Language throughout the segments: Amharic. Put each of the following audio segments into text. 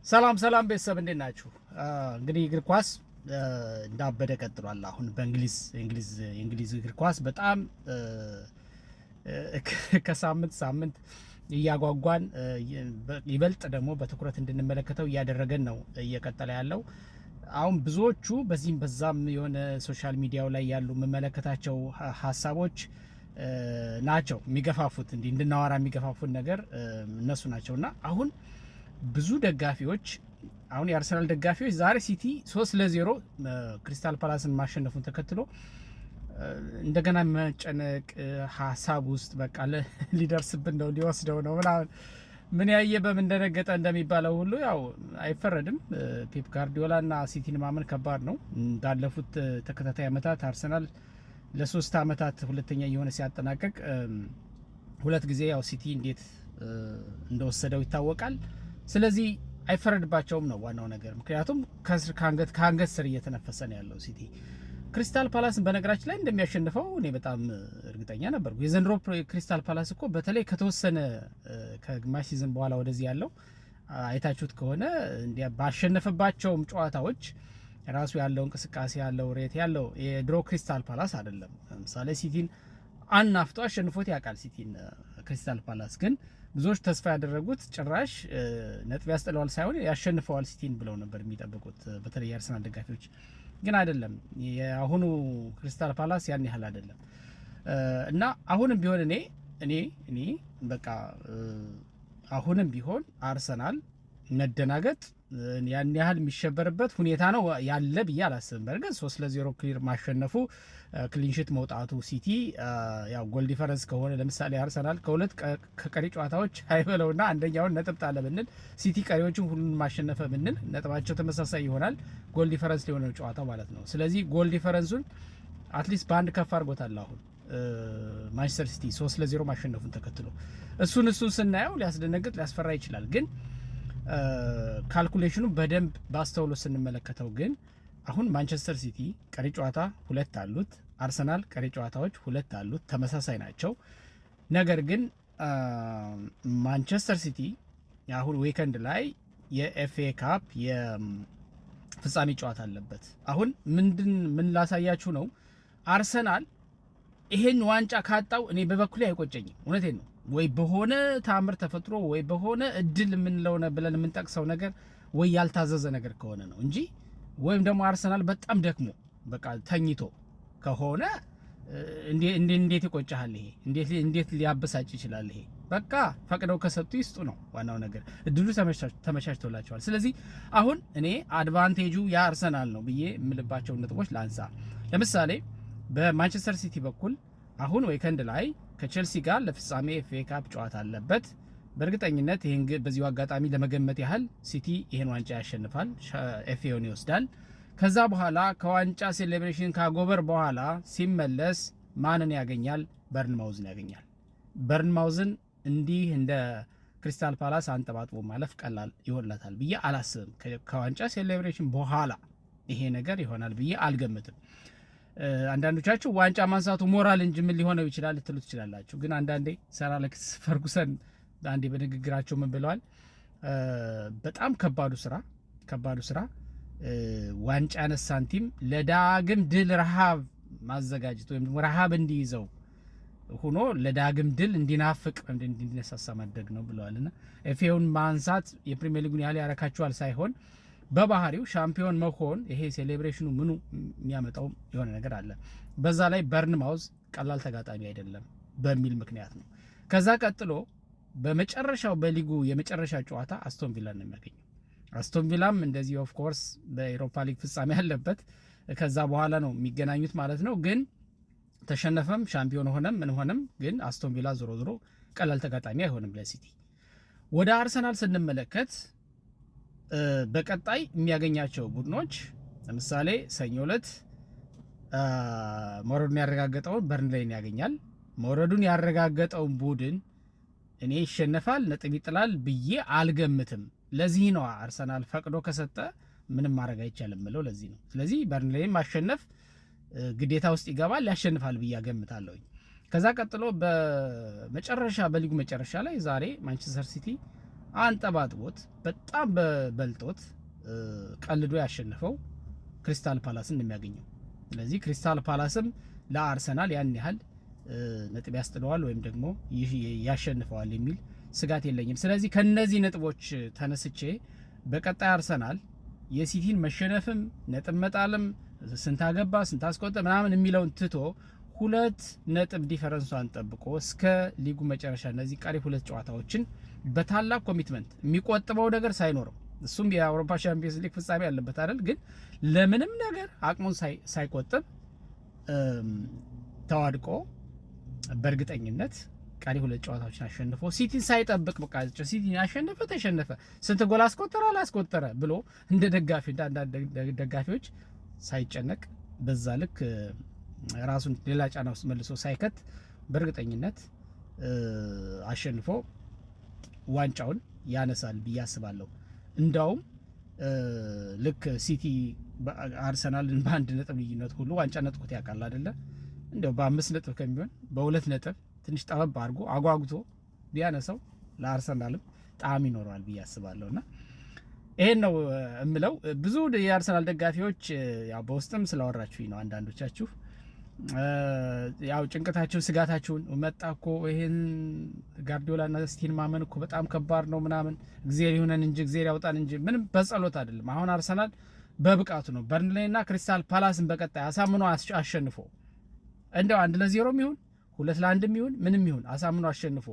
ሰላም ቤተሰብ እንዴት ናችሁ? እንግዲህ እግር ኳስ እንዳበደ ቀጥሏል። አሁን የእንግሊዝ እግር ኳስ በጣም ከሳምንት ሳምንት እያጓጓን ይበልጥ ደግሞ በትኩረት እንድንመለከተው እያደረገን ነው እየቀጠለ ያለው። አሁን ብዙዎቹ በዚህም በዛም የሆነ ሶሻል ሚዲያው ላይ ያሉ የምመለከታቸው ሀሳቦች ናቸው የሚገፋፉት እንድናወራ የሚገፋፉት ነገር እነሱ ናቸውና አሁን ብዙ ደጋፊዎች አሁን የአርሰናል ደጋፊዎች ዛሬ ሲቲ 3-0 ክሪስታል ፓላስን ማሸነፉን ተከትሎ እንደገና መጨነቅ ሀሳብ ውስጥ በቃ ሊደርስብን ነው ሊወስደው ነው ምናምን ምን ያየ በምን እንደነገጠ እንደሚባለው ሁሉ ያው አይፈረድም። ፔፕ ጋርዲዮላ እና ሲቲን ማመን ከባድ ነው። እንዳለፉት ተከታታይ ዓመታት አርሰናል ለ3 ዓመታት ሁለተኛ የሆነ ሲያጠናቀቅ ሁለት ጊዜ ያው ሲቲ እንዴት እንደወሰደው ይታወቃል። ስለዚህ አይፈረድባቸውም ነው ዋናው ነገር። ምክንያቱም ከአንገት ስር እየተነፈሰ ነው ያለው ሲቲ። ክሪስታል ፓላስን በነገራችን ላይ እንደሚያሸንፈው እኔ በጣም እርግጠኛ ነበርኩ። የዘንድሮ ክሪስታል ፓላስ እኮ በተለይ ከተወሰነ ከግማሽ ሲዝን በኋላ ወደዚህ ያለው አይታችሁት ከሆነ ባሸነፈባቸውም ጨዋታዎች ራሱ ያለው እንቅስቃሴ ያለው ሬት ያለው የድሮ ክሪስታል ፓላስ አይደለም። ለምሳሌ ሲቲን አናፍቶ አሸንፎት ያውቃል። ሲቲን ክሪስታል ፓላስ ግን ብዙዎች ተስፋ ያደረጉት ጭራሽ ነጥብ ያስጥለዋል ሳይሆን ያሸንፈዋል ሲቲን ብለው ነበር የሚጠብቁት፣ በተለይ የአርሰናል ደጋፊዎች። ግን አይደለም፣ የአሁኑ ክሪስታል ፓላስ ያን ያህል አይደለም። እና አሁንም ቢሆን እኔ በቃ አሁንም ቢሆን አርሰናል መደናገጥ ያን ያህል የሚሸበርበት ሁኔታ ነው ያለ ብዬ አላስብም። በርግጥ 3-0 ክሊር ማሸነፉ ክሊንሽት መውጣቱ ሲቲ ያው ጎል ዲፈረንስ ከሆነ ለምሳሌ አርሰናል ከሁለት ከቀሪ ጨዋታዎች አይበለውና አንደኛውን ነጥብ ጣለ ብንል ሲቲ ቀሪዎችን ሁሉን ማሸነፈ ብንል ነጥባቸው ተመሳሳይ ይሆናል። ጎል ዲፈረንስ ሊሆን ነው ጨዋታው ማለት ነው። ስለዚህ ጎል ዲፈረንሱን አትሊስት በአንድ ከፍ አድርጎታል። አሁን ማንቸስተር ሲቲ 3-0 ማሸነፉን ተከትሎ እሱን ስናየው ሊያስደነግጥ ሊያስፈራ ይችላል። ግን ካልኩሌሽኑ በደንብ ባስተውሎ ስንመለከተው ግን አሁን ማንቸስተር ሲቲ ቀሪ ጨዋታ 2 አሉት፣ አርሰናል ቀሪ ጨዋታዎች 2 አሉት፣ ተመሳሳይ ናቸው። ነገር ግን ማንቸስተር ሲቲ አሁን ዊከንድ ላይ የኤፍኤ ካፕ የፍጻሜ ጨዋታ አለበት። አሁን ምን ላሳያችሁ ነው፣ አርሰናል ይሄን ዋንጫ ካጣው እኔ በበኩሌ አይቆጨኝም። እውነቴን ነው። ወይ በሆነ ታምር ተፈጥሮ ወይ በሆነ እድል የምንለው ብለን የምንጠቅሰው ነገር ወይ ያልታዘዘ ነገር ከሆነ ነው እንጂ ወይም ደግሞ አርሰናል በጣም ደክሞ በቃ ተኝቶ ከሆነ እንዴት ይቆጫሃል? ይሄ እንዴት ሊያበሳጭ ይችላል? ይሄ በቃ ፈቅደው ከሰጡ ይስጡ ነው ዋናው ነገር። እድሉ ተመቻችቶላቸዋል። ስለዚህ አሁን እኔ አድቫንቴጁ የአርሰናል ነው ብዬ የምልባቸው ነጥቦች ላንሳ። ለምሳሌ በማንቸስተር ሲቲ በኩል አሁን ዊከንድ ላይ ከቼልሲ ጋር ለፍጻሜ ኤፍኤ ካፕ ጨዋታ አለበት። በእርግጠኝነት ይሄን በዚሁ አጋጣሚ ለመገመት ያህል ሲቲ ይሄን ዋንጫ ያሸንፋል፣ ኤፍኤውን ይወስዳል። ከዛ በኋላ ከዋንጫ ሴሌብሬሽን ካጎበር በኋላ ሲመለስ ማንን ያገኛል? በርንማውዝን ያገኛል። በርንማውዝን እንዲህ እንደ ክሪስታል ፓላስ አንጠባጥቦ ማለፍ ቀላል ይሆንላታል ብዬ አላስብም። ከዋንጫ ሴሌብሬሽን በኋላ ይሄ ነገር ይሆናል ብዬ አልገምትም። አንዳንዶቻችሁ ዋንጫ ማንሳቱ ሞራል እንጂ ምን ሊሆነው ይችላል ልትሉ ትችላላችሁ። ግን አንዳንዴ ሰር አሌክስ ፈርጉሰን አንዴ በንግግራቸው ምን ብለዋል? በጣም ከባዱ ስራ ዋንጫ ያነሳን ቲም ለዳግም ድል ረሃብ ማዘጋጀት ወይም ደግሞ ረሃብ እንዲይዘው ሆኖ ለዳግም ድል እንዲናፍቅ እንዲነሳሳ ማድረግ ነው ብለዋልና ኤፍኤውን ማንሳት የፕሪሚየር ሊጉን ያህል ያረካቸዋል ሳይሆን በባህሪው ሻምፒዮን መሆን ይሄ ሴሌብሬሽኑ ምኑ የሚያመጣው የሆነ ነገር አለ። በዛ ላይ በርንማውዝ ቀላል ተጋጣሚ አይደለም በሚል ምክንያት ነው። ከዛ ቀጥሎ በመጨረሻው በሊጉ የመጨረሻ ጨዋታ አስቶን ቪላ ነው የሚያገኘው። አስቶን ቪላም እንደዚህ ኦፍ ኮርስ በኤሮፓ ሊግ ፍጻሜ ያለበት ከዛ በኋላ ነው የሚገናኙት ማለት ነው። ግን ተሸነፈም ሻምፒዮን ሆነም ምን ሆነም ግን አስቶን ቪላ ዞሮ ቀላል ተጋጣሚ አይሆንም ለሲቲ። ወደ አርሰናል ስንመለከት በቀጣይ የሚያገኛቸው ቡድኖች ለምሳሌ ሰኞ ዕለት መውረዱን ያረጋገጠውን በርንሌይን ያገኛል። መውረዱን ያረጋገጠውን ቡድን እኔ ይሸነፋል ነጥብ ይጥላል ብዬ አልገምትም። ለዚህ ነው አርሰናል ፈቅዶ ከሰጠ ምንም ማድረግ አይቻልም ብለው ለዚህ ነው። ስለዚህ በርንሌይን ማሸነፍ ግዴታ ውስጥ ይገባል፣ ያሸንፋል ብዬ አገምታለሁ። ከዛ ቀጥሎ በሊጉ መጨረሻ ላይ ዛሬ ማንቸስተር ሲቲ አንጠባጥቦት በጣም በልጦት ቀልዶ ያሸነፈው ክሪስታል ፓላስን እንደሚያገኘው። ስለዚህ ክሪስታል ፓላስም ለአርሰናል ያን ያህል ነጥብ ያስጥለዋል ወይም ደግሞ ያሸንፈዋል የሚል ስጋት የለኝም። ስለዚህ ከነዚህ ነጥቦች ተነስቼ በቀጣይ አርሰናል የሲቲን መሸነፍም ነጥብ መጣልም ስንት አገባ ስንት አስቆጠረ ምናምን የሚለውን ትቶ 2 ነጥብ ዲፈረንሷን ጠብቆ እስከ ሊጉ መጨረሻ እነዚህ ቀሪ 2 ጨዋታዎችን በታላቅ ኮሚትመንት የሚቆጥበው ነገር ሳይኖረው እሱም የአውሮፓ ሻምፒዮንስ ሊግ ፍጻሜ ያለበት አይደል፣ ግን ለምንም ነገር አቅሙን ሳይቆጥብ ተዋድቆ በእርግጠኝነት ቀሪ 2 ጨዋታዎችን አሸንፎ ሲቲን ሳይጠብቅ በቃ ሲቲን ያሸነፈ ተሸነፈ ስንት ጎል አስቆጠረ አላስቆጠረ ብሎ እንደ ደጋፊ እንደ አንዳንድ ደጋፊዎች ሳይጨነቅ በዛ ልክ ራሱን ሌላ ጫና ውስጥ መልሶ ሳይከት በእርግጠኝነት አሸንፎ ዋንጫውን ያነሳል ብዬ አስባለሁ። እንዳውም ልክ ሲቲ አርሰናልን በ1 ነጥብ ልዩነት ሁሉ ዋንጫ ነጥቆት ያውቃል አይደለ? እንደው በ5 ነጥብ ከሚሆን በ2 ነጥብ ትንሽ ጠበብ አድርጎ አጓጉቶ ቢያነሳው ለአርሰናልም ጣዕም ይኖረዋል ብዬ አስባለሁና ይሄን ነው እምለው። ብዙ የአርሰናል ደጋፊዎች ያው በውስጥም ስላወራችሁኝ ነው አንዳንዶቻችሁ ያው ጭንቀታችሁን ስጋታችሁን መጣ እኮ ይሄን ጋርዲዮላና ሲቲን ማመን እኮ በጣም ከባድ ነው ምናምን እግዚአብሔር ይሁነን እንጂ እግዚአብሔር ያውጣን እንጂ ምንም በጸሎት አይደለም። አሁን አርሰናል በብቃቱ ነው በርንሌይና ክሪስታል ፓላስን በቀጣይ አሳምኖ አሸንፎ እንደው 1-0 ይሁን 2-1 ይሁን ምንም ይሁን አሳምኖ አሸንፎ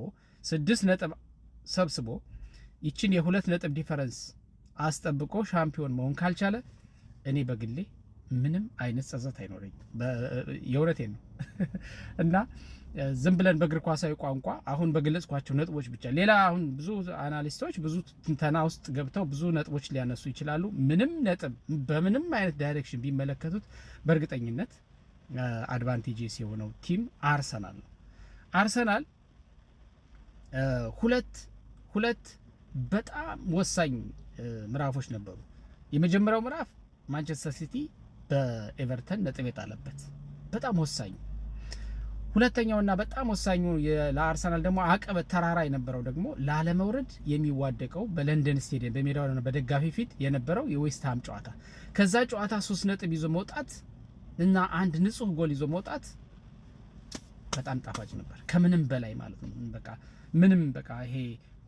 6 ነጥብ ሰብስቦ ይችን የ2 ነጥብ ዲፈረንስ አስጠብቆ ሻምፒዮን መሆን ካልቻለ እኔ በግሌ ምንም አይነት ጸጸት አይኖረኝ። የእውነቴን ነው እና ዝም ብለን በእግር ኳሳዊ ቋንቋ አሁን በገለጽኳቸው ነጥቦች ብቻ ሌላ አሁን ብዙ አናሊስቶች ብዙ ትንተና ውስጥ ገብተው ብዙ ነጥቦች ሊያነሱ ይችላሉ። ምንም ነጥብ በምንም አይነት ዳይሬክሽን ቢመለከቱት በእርግጠኝነት አድቫንቴጅስ የሆነው ቲም አርሰናል ነው። አርሰናል ሁለት በጣም ወሳኝ ምዕራፎች ነበሩ። የመጀመሪያው ምዕራፍ ማንቸስተር ሲቲ በኤቨርተን ነጥብ የጣለበት በጣም ወሳኝ። ሁለተኛውና በጣም ወሳኙ ለአርሰናል ደግሞ አቀበት ተራራ የነበረው ደግሞ ላለመውረድ የሚዋደቀው በለንደን ስቴዲየም በሜዳው በደጋፊ ፊት የነበረው የዌስትሃም ጨዋታ። ከዛ ጨዋታ 3 ነጥብ ይዞ መውጣት እና 1 ንጹህ ጎል ይዞ መውጣት በጣም ጣፋጭ ነበር ከምንም በላይ ማለት ነው። በቃ ምንም በቃ ይሄ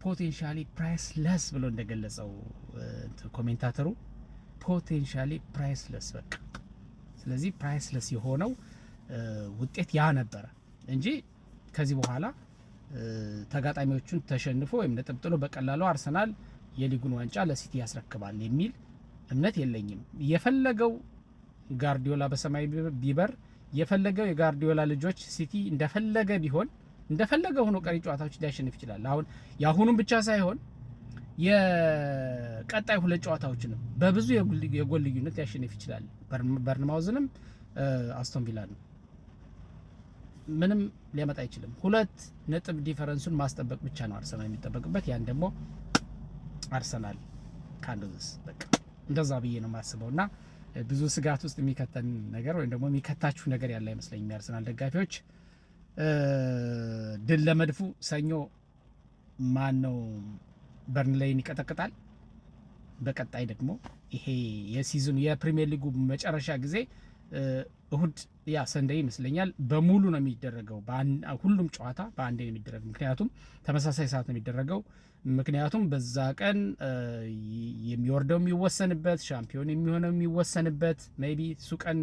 ፖቴንሻሊ ፕራይስለስ ብሎ እንደገለጸው ኮሜንታተሩ ፖቴንሻሊ ፕራይስለስ በቃ። ስለዚህ ፕራይስለስ የሆነው ውጤት ያ ነበረ እንጂ ከዚህ በኋላ ተጋጣሚዎቹን ተሸንፎ ወይም ነጥብ ጥሎ በቀላሉ አርሰናል የሊጉን ዋንጫ ለሲቲ ያስረክባል የሚል እምነት የለኝም። የፈለገው ጋርዲዮላ በሰማይ ቢበር የፈለገው የጋርዲዮላ ልጆች ሲቲ እንደፈለገ ቢሆን እንደፈለገ ሆኖ ቀሪ ጨዋታዎች ሊያሸንፍ ይችላል። አሁን የአሁኑም ብቻ ሳይሆን የቀጣይ 2 ጨዋታዎችንም በብዙ የጎል ልዩነት ሊያሸንፍ ይችላል። በርንማውዝንም አስቶን ቪላን ምንም ሊያመጣ አይችልም። 2 ነጥብ ዲፈረንሱን ማስጠበቅ ብቻ ነው አርሰናል የሚጠበቅበት። ያን ደግሞ አርሰናል ካንዶስ በቃ እንደዛ ብዬ ነው የማስበውና ብዙ ስጋት ውስጥ የሚከተን ነገር ወይም ደግሞ የሚከታችሁ ነገር ያለ አይመስለኝም። የአርሰናል ደጋፊዎች ድል ለመድፉ ሰኞ ማን ነው በርንሌይን ይቀጠቅጣል። በቀጣይ ደግሞ ይሄ የሲዝኑ የፕሪሚየር ሊጉ መጨረሻ ጊዜ እሁድ ያ ሰንደይ ይመስለኛል በሙሉ ነው የሚደረገው። ሁሉም ጨዋታ በአንዴ ነው የሚደረገው። ምክንያቱም ተመሳሳይ ሰዓት ነው የሚደረገው። ምክንያቱም በዛ ቀን የሚወርደው የሚወሰንበት ሻምፒዮን የሚሆነው የሚወሰንበት ሜይቢ እሱ ቀን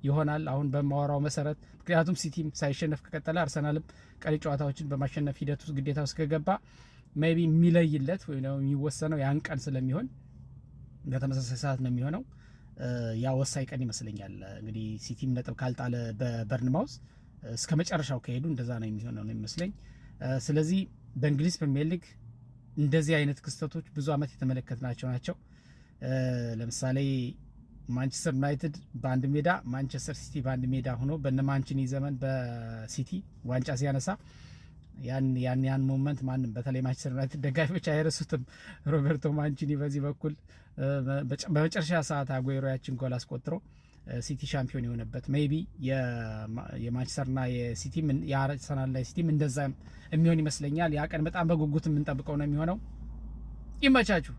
ይሆናል አሁን በማወራው መሰረት። ምክንያቱም ሲቲም ሳይሸነፍ ከቀጠለ አርሰናልም ቀሪ ጨዋታዎችን በማሸነፍ ሂደት ውስጥ ግዴታ ውስጥ ከገባ ሜይቢ የሚለይለት ወይ ነው የሚወሰነው ያን ቀን ስለሚሆን በተመሳሳይ ሰዓት ነው የሚሆነው። ያ ወሳኝ ቀን ይመስለኛል። እንግዲህ ሲቲም ነጥብ ካልጣለ በበርንማውዝ እስከ መጨረሻው ከሄዱ እንደዛ ነው የሚሆነው ነው የሚመስለኝ። ስለዚህ በእንግሊዝ ፕሪሚየር ሊግ እንደዚህ አይነት ክስተቶች ብዙ አመት የተመለከትናቸው ናቸው። ለምሳሌ ማንቸስተር ዩናይትድ በአንድ ሜዳ፣ ማንቸስተር ሲቲ በአንድ ሜዳ ሆኖ በነ ማንቺኒ ዘመን በሲቲ ዋንጫ ሲያነሳ ያን ሞመንት ማንም በተለይ ማንቸስተር ዩናይትድ ደጋፊዎች አይረሱትም። ሮቤርቶ ማንቺኒ በዚህ በኩል በመጨረሻ ሰዓት አጉዌሮ ያችን ጎል አስቆጥሮ ሲቲ ሻምፒዮን የሆነበት ሜይቢ የማንቸስተርና የሲቲም የአርሰናልና የሲቲም እንደዛ የሚሆን ይመስለኛል። ያ ቀን በጣም በጉጉት የምንጠብቀው ነው የሚሆነው። ይመቻችሁ።